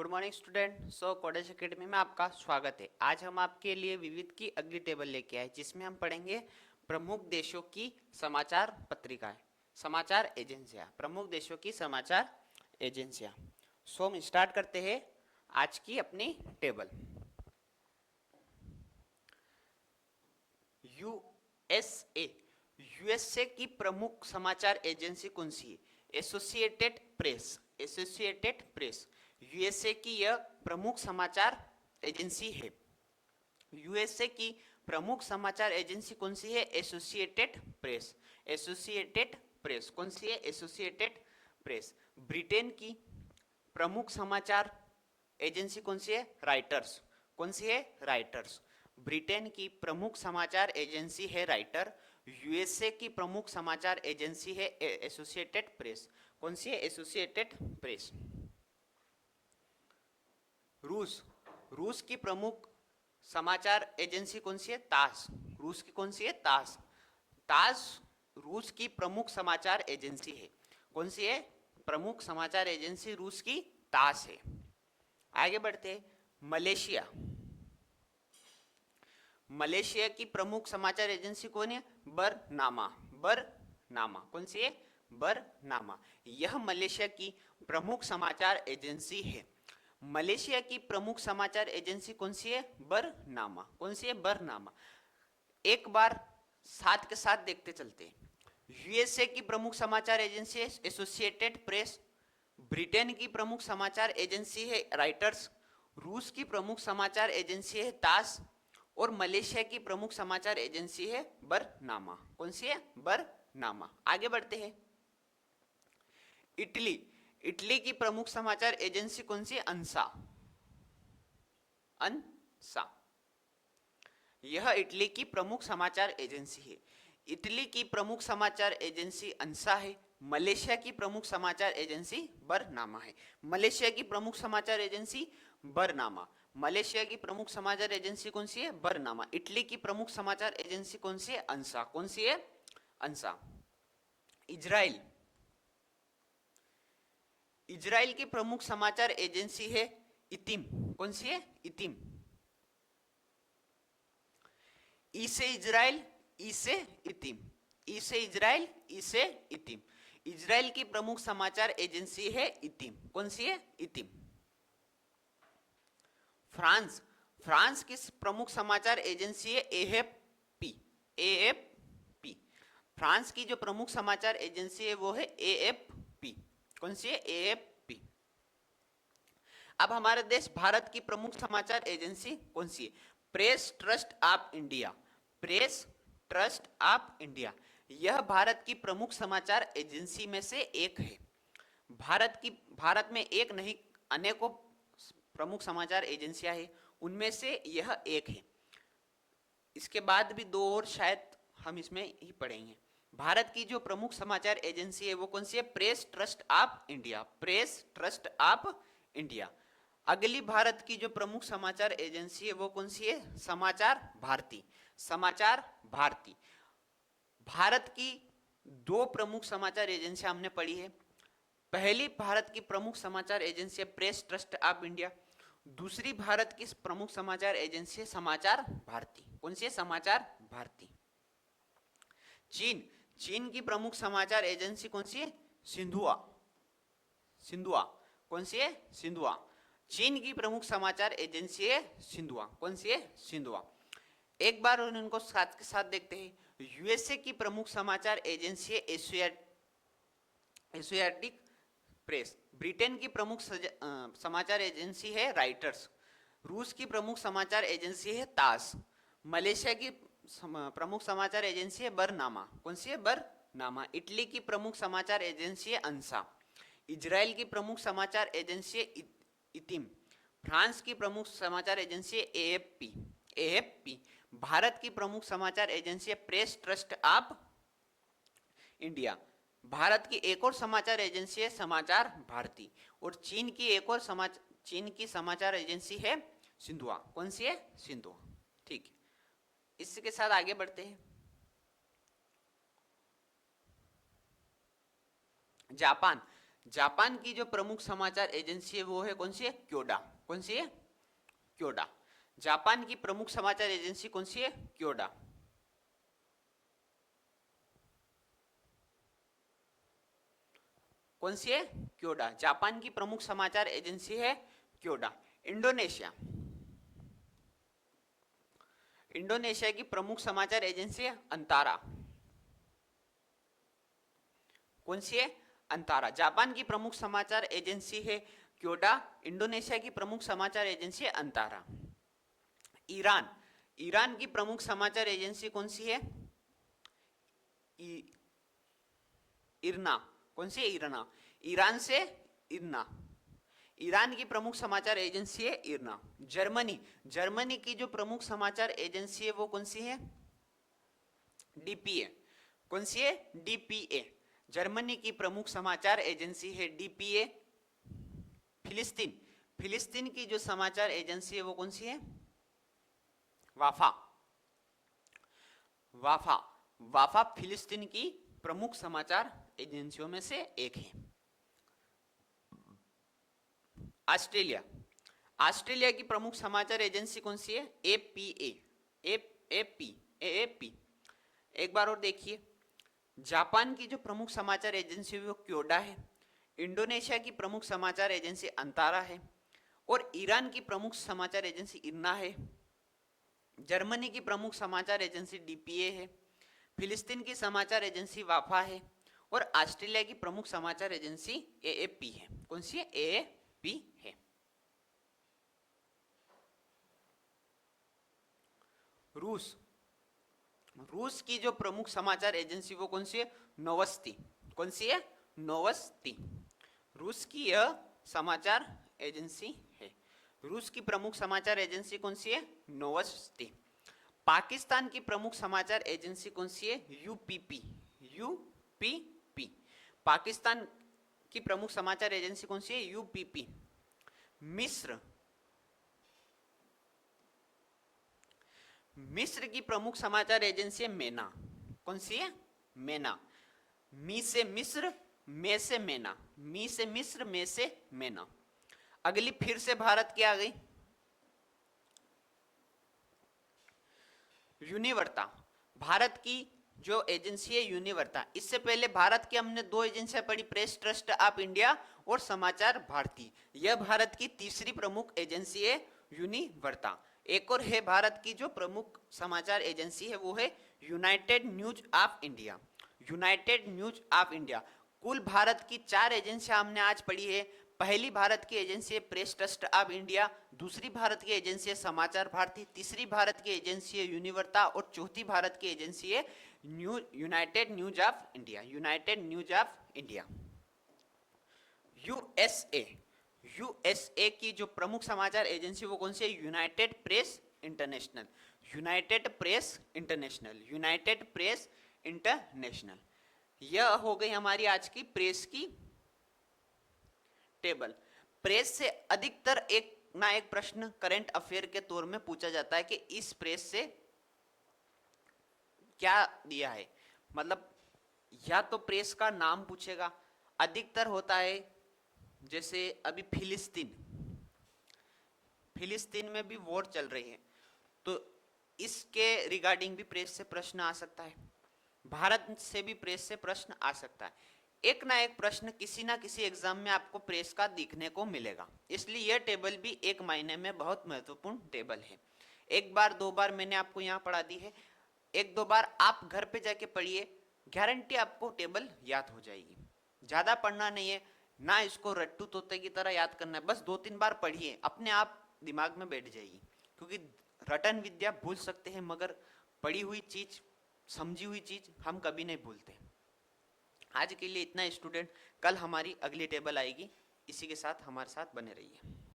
Good morning student. कोडेज academy में आपका स्वागत है। आज हम आपके लिए विविध की अगली टेबल लेके आए जिसमें हम पढ़ेंगे प्रमुख देशों की समाचार पत्रिकाएं, समाचार एजेंसियां, प्रमुख देशों की समाचार एजेंसियां। हम स्टार्ट करते हैं आज की अपनी टेबल। यूएसए, यूएसए की प्रमुख समाचार एजेंसी कौन सी है? Associated press, associated press USA की यह प्रमुख समाचार एजेंसी है। यूएसए की प्रमुख समाचार एजेंसी कौन सी है? एसोसिएटेड प्रेस, एसोसिएटेड प्रेस कौन सी है? Associated press. ब्रिटेन की प्रमुख समाचार एजेंसी कौन सी है? राइटर्स, कौन सी है? राइटर्स। ब्रिटेन की प्रमुख समाचार एजेंसी है राइटर। यूएसए की प्रमुख समाचार एजेंसी है एसोसिएटेड प्रेस, कौन सी है? Associated press. रूस, रूस की प्रमुख समाचार एजेंसी कौन सी है? तास, रूस की कौन सी है? तास, तास रूस की प्रमुख समाचार एजेंसी है। कौन सी है? प्रमुख समाचार एजेंसी रूस की तास है। आगे बढ़ते हैं। मलेशिया, मलेशिया की प्रमुख समाचार एजेंसी कौन है? बरनामा, बरनामा कौन सी है? बरनामा। यह मलेशिया की प्रमुख समाचार एजेंसी है। मलेशिया की प्रमुख समाचार एजेंसी कौन सी है? बरनामा, कौन सी है? बरनामा। एक बार साथ के साथ देखते चलते हैं। यूएसए की प्रमुख समाचार एजेंसी है एसोसिएटेड प्रेस। ब्रिटेन की प्रमुख समाचार एजेंसी है राइटर्स। रूस की प्रमुख समाचार एजेंसी है तास। और मलेशिया की प्रमुख समाचार एजेंसी है बरनामा, कौन सी है? बरनामा। आगे बढ़ते हैं। इटली, इटली की प्रमुख समाचार एजेंसी कौन सी है? अंसा, अंसा। यह इटली की प्रमुख समाचार एजेंसी है। इटली की प्रमुख समाचार एजेंसी अंसा है। मलेशिया की प्रमुख समाचार एजेंसी बरनामा है। मलेशिया की प्रमुख समाचार एजेंसी बरनामा। मलेशिया की प्रमुख समाचार एजेंसी कौन सी है? बरनामा। इटली की प्रमुख समाचार एजेंसी कौन सी है? अंसा, कौन सी है? अंसा। इजराइल, इजराइल की प्रमुख समाचार एजेंसी है इतिम, कौन सी है? इतिम। ई से इजराइल, ई से इतिम, ई से इजराइल, ई से इतिम। इजराइल की प्रमुख समाचार एजेंसी है इतिम, कौन सी है? इतिम। फ्रांस, फ्रांस की प्रमुख समाचार एजेंसी है एएफपी, एएफपी। फ्रांस की जो प्रमुख समाचार एजेंसी है वो है एएफपी, कौन सी है? एएफपी। अब हमारे देश भारत की प्रमुख समाचार एजेंसी कौन सी है? Press trust of India, press trust of India. यह भारत की प्रमुख समाचार एजेंसी में से एक है। भारत में एक नहीं अनेकों प्रमुख समाचार एजेंसियां हैं, उनमें से यह एक है। इसके बाद भी दो और शायद हम इसमें ही पढ़ेंगे। भारत की जो प्रमुख समाचार एजेंसी है वो कौन सी है? Press trust of India, press trust of India. अगली भारत की जो प्रमुख समाचार एजेंसी है वो कौन सी है? समाचार भारती, समाचार भारती। भारत की दो प्रमुख समाचार एजेंसियां हमने पढ़ी है। पहली भारत की प्रमुख समाचार एजेंसी है प्रेस ट्रस्ट ऑफ इंडिया। दूसरी भारत की प्रमुख समाचार एजेंसी है समाचार भारती, कौन सी है? समाचार भारती। चीन, चीन की प्रमुख समाचार एजेंसी कौन सी है? सिंधुआ, सिंधुआ कौन सी है? सिंधुआ। चीन की प्रमुख समाचार एजेंसी है सिंधुआ, कौन सी है? सिंधुआ। एक बार उनको साथ के साथ देखते हैं। यूएसए की प्रमुख समाचार एजेंसी है एशियाटिक प्रेस। ब्रिटेन की प्रमुख समाचार एजेंसी है राइटर्स। रूस की प्रमुख समाचार एजेंसी है तास। मलेशिया की प्रमुख समाचार एजेंसी है बरनामा, कौन सी है? बरनामा। इटली की प्रमुख समाचार एजेंसी है अंसा। इजराइल की प्रमुख समाचार एजेंसी है इतिम। फ्रांस की प्रमुख समाचार एजेंसी है एएफपी, एएफपी। भारत की प्रमुख समाचार एजेंसी है press trust of India. Bharat की एक और समाचार एजेंसी है समाचार भारती। और चीन की एक और चीन की समाचार एजेंसी है सिंधुआ, कौन सी है? सिंधुआ। ठीक है, इसके साथ आगे बढ़ते हैं। जापान, जापान की जो प्रमुख समाचार एजेंसी है वो है कौन सी है? क्योडा। कौन सी है? क्योडा। जापान की प्रमुख समाचार एजेंसी कौन सी है? क्योडा। कौन सी है? क्योडा। जापान की प्रमुख समाचार एजेंसी है क्योडा। इंडोनेशिया। इंडोनेशिया की प्रमुख समाचार एजेंसी है अंतारा। कौन सी है? अंतारा। जापान की प्रमुख समाचार एजेंसी है क्योडा। इंडोनेशिया की प्रमुख समाचार एजेंसी है अंतारा। ईरान। ईरान की प्रमुख समाचार एजेंसी कौन सी है? इरना। कौन सी है? इरना। ईरान से इरना। ईरान की प्रमुख समाचार एजेंसी है इरना। जर्मनी। जर्मनी की जो प्रमुख समाचार एजेंसी है वो कौन सी है? डीपीए। कौन सी है? डीपीए। जर्मनी की प्रमुख समाचार एजेंसी है डीपीए। फिलिस्तीन। फिलिस्तीन की जो समाचार एजेंसी है वो कौन सी है? वाफा। वाफा। वाफा फिलिस्तीन की प्रमुख समाचार एजेंसियों में से एक है। ऑस्ट्रेलिया। ऑस्ट्रेलिया की प्रमुख समाचार एजेंसी कौन सी है? एपीए। एपी। एपी। एक बार और देखिए, जापान की जो प्रमुख समाचार एजेंसी है वो क्योडा है। इंडोनेशिया की प्रमुख समाचार एजेंसी अंतारा है। और ईरान की प्रमुख समाचार एजेंसी इरना है। जर्मनी की प्रमुख समाचार एजेंसी डीपीए है। फिलिस्तीन की समाचार एजेंसी वाफा है। और ऑस्ट्रेलिया की प्रमुख समाचार एजेंसी एएपी है। कौन सी है? एएपी है। रूस। रूस की जो प्रमुख समाचार एजेंसी वो कौन सी है? नोवस्ती। कौन सी है? नोवस्ती। रूस की यह समाचार एजेंसी है। रूस की प्रमुख समाचार एजेंसी कौन सी है? नोवस्ती। पाकिस्तान की प्रमुख समाचार एजेंसी कौन सी है? यूपीपी। यूपीपी। पाकिस्तान की प्रमुख समाचार एजेंसी कौन सी है? यूपीपी। मिस्र। मिस्र की प्रमुख समाचार एजेंसी है मेना। कौन सी है? मेना। मी से मिस्र, मे से मेना। मी से मिस्र, मे से मेना। अगली फिर से भारत की आ गई, यूनिवर्ता। भारत की जो एजेंसी है यूनिवर्ता। इससे पहले भारत की हमने दो एजेंसियां पढ़ी, प्रेस ट्रस्ट ऑफ इंडिया और समाचार भारती। यह भारत की तीसरी प्रमुख एजेंसी है यूनिवर्ता। एक और है भारत की जो प्रमुख समाचार एजेंसी है वो है United news of India. United news of India. कुल भारत की चार एजेंसियां हमने आज पढ़ी है। पहली भारत की एजेंसी है प्रेस ट्रस्ट ऑफ इंडिया। दूसरी भारत की एजेंसी है समाचार भारती। तीसरी भारत की एजेंसी है यूनिवर्ता। और चौथी भारत की एजेंसी है United news of India. United news of India. USA. USA की जो प्रमुख समाचार एजेंसी वो कौन सी है? United press international. United press international. United press international. यह हो गई हमारी आज की प्रेस की टेबल। प्रेस से अधिकतर एक ना एक प्रश्न करंट अफेयर के तौर में पूछा जाता है कि इस प्रेस से क्या दिया है। मतलब या तो प्रेस का नाम पूछेगा, अधिकतर होता है जैसे अभी फिलिस्तीन। फिलिस्तीन में भी वॉर चल रही है तो इसके रिगार्डिंग भी प्रेस से प्रश्न आ सकता है। भारत से भी प्रेस से प्रश्न आ सकता है। एक ना एक प्रश्न किसी ना किसी एग्जाम में आपको प्रेस का दिखने को मिलेगा। इसलिए यह टेबल भी एक मायने में बहुत महत्वपूर्ण टेबल है। एक बार दो बार मैंने आपको यहाँ पढ़ा दी है, एक दो बार आप घर पे जाके पढ़िए, गारंटी आपको टेबल याद हो जाएगी। ज्यादा पढ़ना नहीं है ना, इसको रट्टू तोते की तरह याद करना है। बस दो तीन बार पढ़िए, अपने आप दिमाग में बैठ जाएगी। क्योंकि रटन विद्या भूल सकते हैं मगर पढ़ी हुई चीज, समझी हुई चीज हम कभी नहीं भूलते। आज के लिए इतना स्टूडेंट, कल हमारी अगली टेबल आएगी। इसी के साथ हमारे साथ बने रहिए।